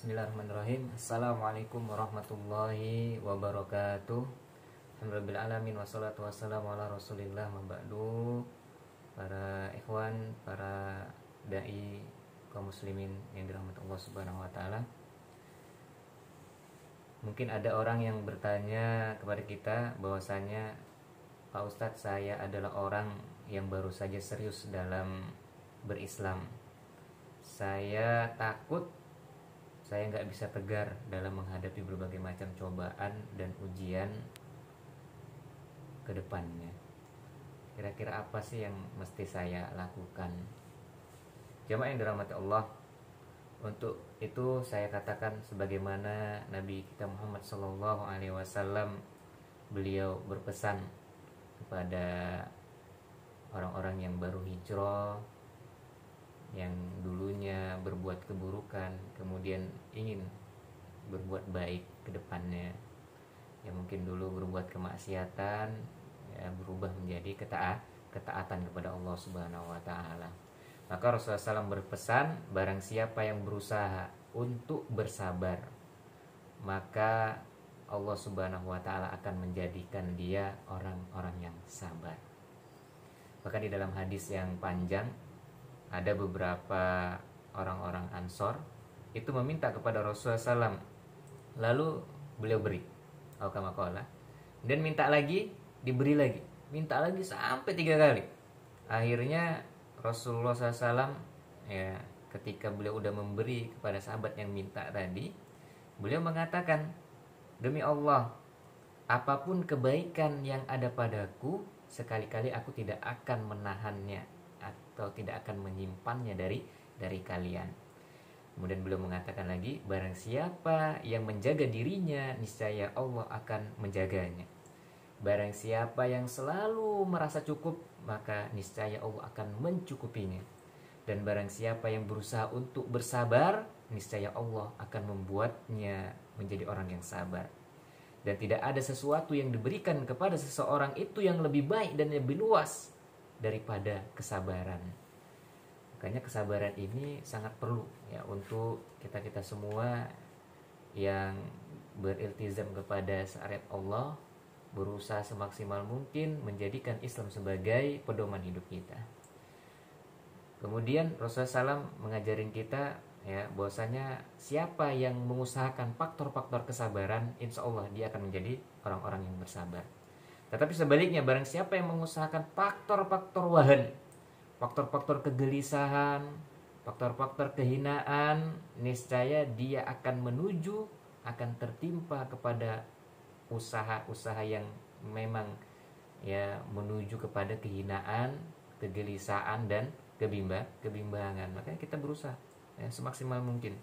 Bismillahirrahmanirrahim. Assalamualaikum warahmatullahi wabarakatuh. Alhamdulillahirrahmanirrahim. Wassalatu wassalamu ala rasulillah maba'du. Para ikhwan, para da'i kaum muslimin yang dirahmati Allah subhanahu wa ta'ala. Mungkin ada orang yang bertanya kepada kita bahwasanya, Pak Ustadz, saya adalah orang yang baru saja serius dalam berislam. Saya takut saya nggak bisa tegar dalam menghadapi berbagai macam cobaan dan ujian ke depannya. Kira-kira apa sih yang mesti saya lakukan? Jamaah yang dirahmati Allah, untuk itu saya katakan sebagaimana Nabi kita Muhammad SAW, beliau berpesan kepada orang-orang yang baru hijrah, yang dulunya berbuat keburukan kemudian ingin berbuat baik ke depannya, yang mungkin dulu berbuat kemaksiatan ya, berubah menjadi ketaatan kepada Allah Subhanahu wa taala. Maka Rasulullah SAW berpesan, barang siapa yang berusaha untuk bersabar, maka Allah Subhanahu wa taala akan menjadikan dia orang-orang yang sabar. Bahkan di dalam hadis yang panjang, ada beberapa orang-orang Ansor itu meminta kepada Rasulullah SAW, lalu beliau beri, dan minta lagi, diberi lagi, minta lagi sampai 3 kali. Akhirnya Rasulullah SAW ya, ketika beliau udah memberi kepada sahabat yang minta tadi, beliau mengatakan, demi Allah, apapun kebaikan yang ada padaku, sekali-kali aku tidak akan menahannya atau tidak akan menyimpannya dari kalian. Kemudian beliau mengatakan lagi, barang siapa yang menjaga dirinya, niscaya Allah akan menjaganya. Barang siapa yang selalu merasa cukup, maka niscaya Allah akan mencukupinya. Dan barang siapa yang berusaha untuk bersabar, niscaya Allah akan membuatnya menjadi orang yang sabar. Dan tidak ada sesuatu yang diberikan kepada seseorang itu yang lebih baik dan lebih luas daripada kesabaran. Makanya kesabaran ini sangat perlu ya untuk kita semua yang beriltizam kepada syariat Allah, berusaha semaksimal mungkin menjadikan Islam sebagai pedoman hidup kita. Kemudian Rasulullah SAW mengajarin kita ya, bahwasanya siapa yang mengusahakan faktor-faktor kesabaran, insya Allah dia akan menjadi orang-orang yang bersabar. Tetapi sebaliknya, barang siapa yang mengusahakan faktor-faktor wahan, faktor-faktor kegelisahan, faktor-faktor kehinaan, niscaya dia akan tertimpa kepada usaha-usaha yang memang ya menuju kepada kehinaan, kegelisahan dan kebimbangan. Makanya kita berusaha ya, semaksimal mungkin.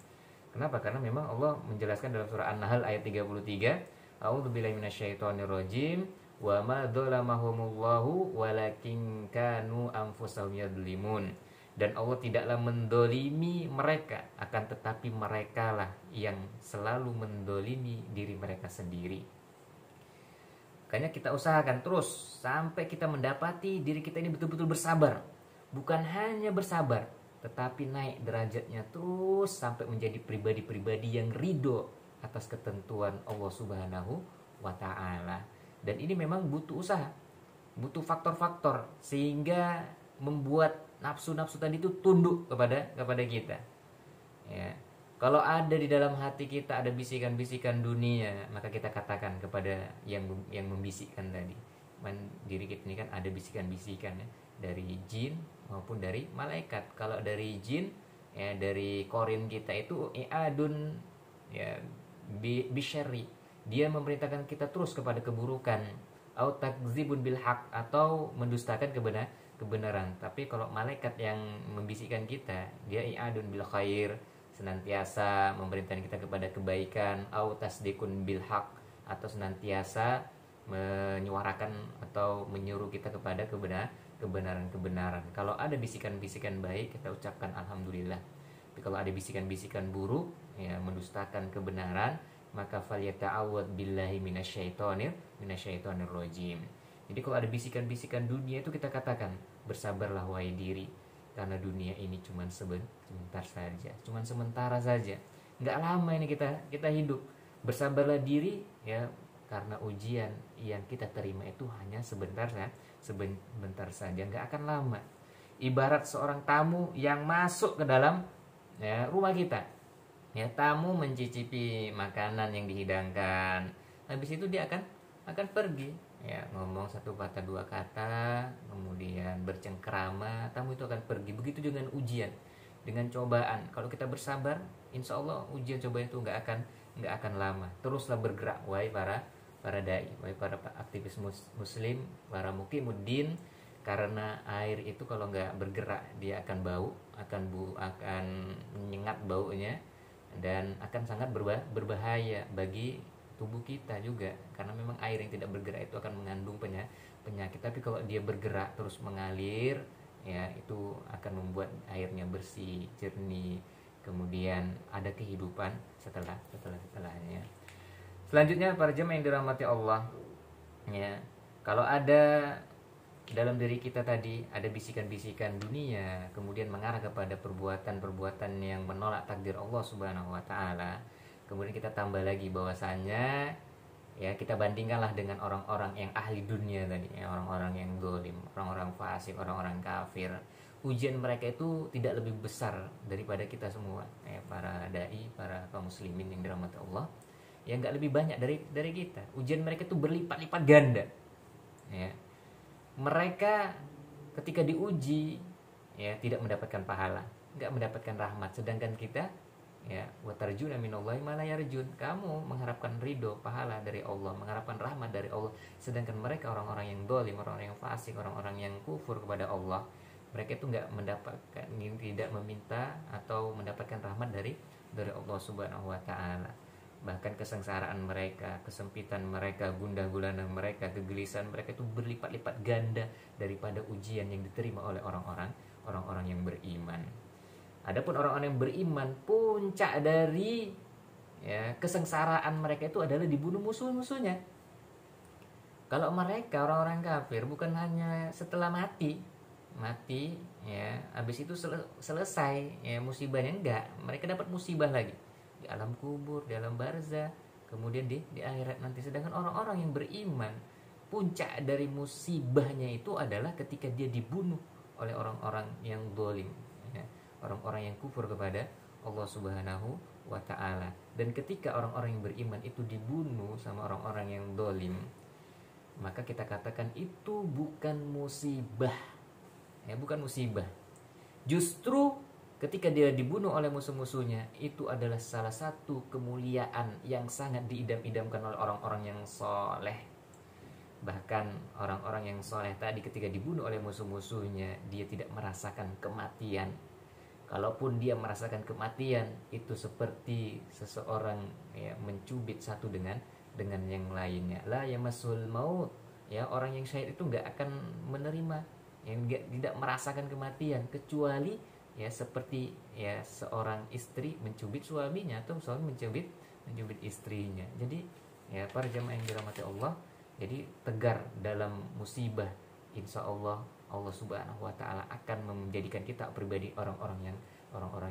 Kenapa? Karena memang Allah menjelaskan dalam surah An-Nahl ayat 33, A'udzubillahi minasyaitonirrajim, wa ma dzalamahumullahu walakin kanu anfusahum yadzlimun. Dan Allah tidaklah mendolimi mereka, akan tetapi merekalah yang selalu mendolimi diri mereka sendiri. Makanya kita usahakan terus sampai kita mendapati diri kita ini betul-betul bersabar. Bukan hanya bersabar, tetapi naik derajatnya terus sampai menjadi pribadi-pribadi yang ridho atas ketentuan Allah Subhanahu wa ta'ala. Dan ini memang butuh usaha, butuh faktor-faktor sehingga membuat nafsu-nafsu tadi itu tunduk kepada kita. Ya. Kalau ada di dalam hati kita ada bisikan-bisikan dunia, maka kita katakan kepada yang membisikkan tadi. Diri kita ini kan ada bisikan-bisikan ya, dari jin maupun dari malaikat. Kalau dari jin ya, dari korin kita itu i'adun ya bisyarri, dia memerintahkan kita terus kepada keburukan, au takzibun bil haq, atau mendustakan kebenaran. Tapi kalau malaikat yang membisikkan kita, dia i'adun bil khair, senantiasa memerintahkan kita kepada kebaikan, au tasdikun bil haq, atau senantiasa menyuarakan atau menyuruh kita kepada kebenaran. Kalau ada bisikan-bisikan baik, kita ucapkan alhamdulillah. Tapi kalau ada bisikan-bisikan buruk ya, mendustakan kebenaran, maka falyata'awwad billahi minasyaitonir rajim. Jadi kalau ada bisikan-bisikan dunia itu kita katakan, bersabarlah wahai diri, karena dunia ini cuma sebentar saja, cuma sementara saja. nggak lama ini kita hidup. Bersabarlah diri ya, karena ujian yang kita terima itu hanya sebentar saja, nggak akan lama. Ibarat seorang tamu yang masuk ke dalam ya rumah kita, ya tamu mencicipi makanan yang dihidangkan, habis itu dia akan pergi, ya ngomong satu kata dua kata, kemudian bercengkrama, tamu itu akan pergi. Begitu dengan ujian, dengan cobaan. Kalau kita bersabar, insya Allah ujian cobaan itu nggak akan lama. Teruslah bergerak, wahai para dai, wahai para aktivis muslim, para mukimuddin, karena air itu kalau nggak bergerak dia akan bau, akan menyengat baunya, dan akan sangat berbahaya bagi tubuh kita juga, karena memang air yang tidak bergerak itu akan mengandung penyakit. Tapi kalau dia bergerak terus mengalir, ya itu akan membuat airnya bersih, jernih, kemudian ada kehidupan setelahnya. Selanjutnya para jemaah yang dirahmati Allah, ya kalau ada dalam diri kita tadi ada bisikan-bisikan dunia, kemudian mengarah kepada perbuatan-perbuatan yang menolak takdir Allah Subhanahu wa taala, kemudian kita tambah lagi bahwasannya ya kita bandingkanlah dengan orang-orang yang ahli dunia tadi, ya, orang-orang yang zalim, orang-orang fasik, orang-orang kafir. Ujian mereka itu tidak lebih besar daripada kita semua, ya, para dai, para kaum muslimin yang dirahmati Allah, ya nggak lebih banyak dari kita. Ujian mereka itu berlipat-lipat ganda, ya. Mereka ketika diuji ya tidak mendapatkan pahala, nggak mendapatkan rahmat, sedangkan kita ya watarjuna minallahi ma la yarjun, kamu mengharapkan ridho, pahala dari Allah, mengharapkan rahmat dari Allah, sedangkan mereka orang-orang yang zalim, orang-orang yang fasik, orang-orang yang kufur kepada Allah, mereka itu nggak mendapatkan, tidak meminta atau mendapatkan rahmat dari Allah Subhanahu wa taala. Bahkan kesengsaraan mereka, kesempitan mereka, gundah gulana mereka, kegelisahan mereka itu berlipat-lipat ganda daripada ujian yang diterima oleh orang-orang yang beriman. Adapun orang-orang yang beriman, puncak dari ya kesengsaraan mereka itu adalah dibunuh musuh-musuhnya. Kalau mereka orang-orang kafir bukan hanya setelah mati ya habis itu selesai ya musibahnya, enggak, mereka dapat musibah lagi di alam kubur, di alam barzah, kemudian di akhirat nanti. Sedangkan orang-orang yang beriman, puncak dari musibahnya itu adalah ketika dia dibunuh oleh orang-orang yang zalim, ya, orang-orang yang kufur kepada Allah Subhanahu wa taala. Dan ketika orang-orang yang beriman itu dibunuh sama orang-orang yang zalim, maka kita katakan itu bukan musibah, ya bukan musibah. Justru ketika dia dibunuh oleh musuh-musuhnya, itu adalah salah satu kemuliaan yang sangat diidam-idamkan oleh orang-orang yang soleh. Bahkan orang-orang yang soleh tadi ketika dibunuh oleh musuh-musuhnya, dia tidak merasakan kematian. Kalaupun dia merasakan kematian, itu seperti seseorang ya mencubit satu dengan yang lainnya. La yamassul maut, ya orang yang syahid itu nggak akan menerima, yang tidak merasakan kematian, kecuali ya seperti ya seorang istri mencubit suaminya atau suami mencubit istrinya. Jadi ya para jamaah yang dirahmati Allah, jadi tegar dalam musibah, insya Allah Allah Subhanahu wa taala akan menjadikan kita pribadi orang-orang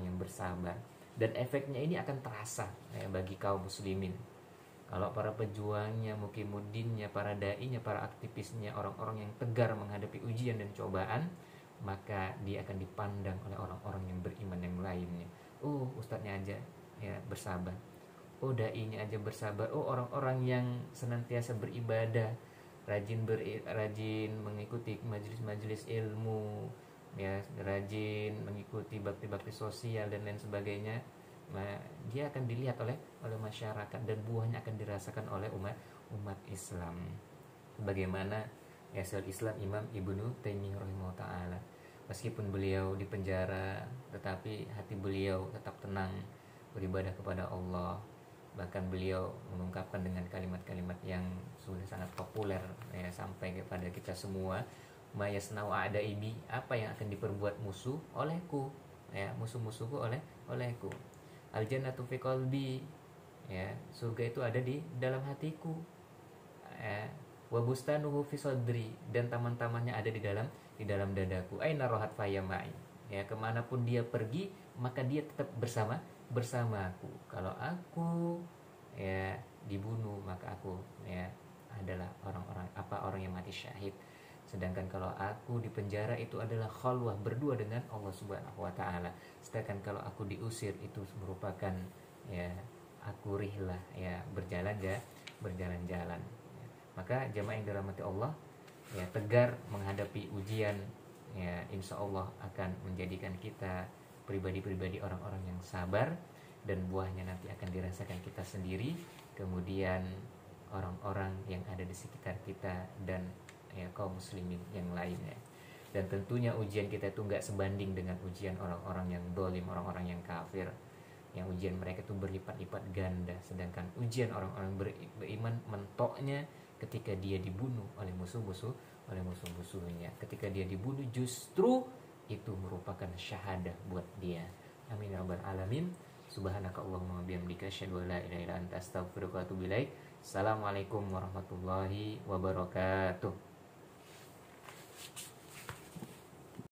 yang bersabar, dan efeknya ini akan terasa ya bagi kaum muslimin. Kalau para pejuangnya, mukimuddinnya, para dai-nya, para aktivisnya, orang-orang yang tegar menghadapi ujian dan cobaan, maka dia akan dipandang oleh orang-orang yang beriman yang lainnya. Oh, ustadznya aja ya bersabar. Oh, dai-nya aja bersabar. Oh, orang-orang yang senantiasa beribadah, rajin mengikuti majelis-majelis ilmu, ya, rajin mengikuti bakti-bakti sosial dan lain sebagainya. Nah, dia akan dilihat oleh masyarakat dan buahnya akan dirasakan oleh umat Islam. Bagaimana Syekhul Islam Imam Ibnu Taimiyah rahimahullah taala, meskipun beliau di penjara tetapi hati beliau tetap tenang beribadah kepada Allah. Bahkan beliau mengungkapkan dengan kalimat-kalimat yang sudah sangat populer ya, sampai kepada kita semua, mayasnau a'daibi, apa yang akan diperbuat musuh olehku, ya musuh-musuhku olehku. Al jannatu fi qalbi, ya surga itu ada di dalam hatiku, ya wa bustanuhu fi sadri, dan taman-tamannya ada di dalam dadaku. Aina rohat faya ma'i, ya kemanapun dia pergi maka dia tetap bersamaku. Kalau aku ya dibunuh maka aku ya adalah orang yang mati syahid. Sedangkan kalau aku di penjara itu adalah khalwah, berdua dengan Allah Subhanahu wa taala. Sedangkan kalau aku diusir itu merupakan ya aku rihlah, ya berjalan-jalan. Maka jamaah yang dirahmati Allah, ya tegar menghadapi ujian, ya insya Allah akan menjadikan kita pribadi-pribadi orang-orang yang sabar, dan buahnya nanti akan dirasakan kita sendiri, kemudian orang-orang yang ada di sekitar kita, dan ya kaum muslimin yang lainnya. Dan tentunya ujian kita itu nggak sebanding dengan ujian orang-orang yang dolim, orang-orang yang kafir, yang ujian mereka itu berlipat-lipat ganda. Sedangkan ujian orang-orang beriman mentoknya ketika dia dibunuh oleh musuh-musuhnya. Ketika dia dibunuh justru itu merupakan syahadah buat dia. Amin ya rabbal alamin. Subhanakallahumma bihamdika asyhadu an la ilaha illa anta astaghfiruka wa atubu ilaik. Assalamualaikum warahmatullahi wabarakatuh.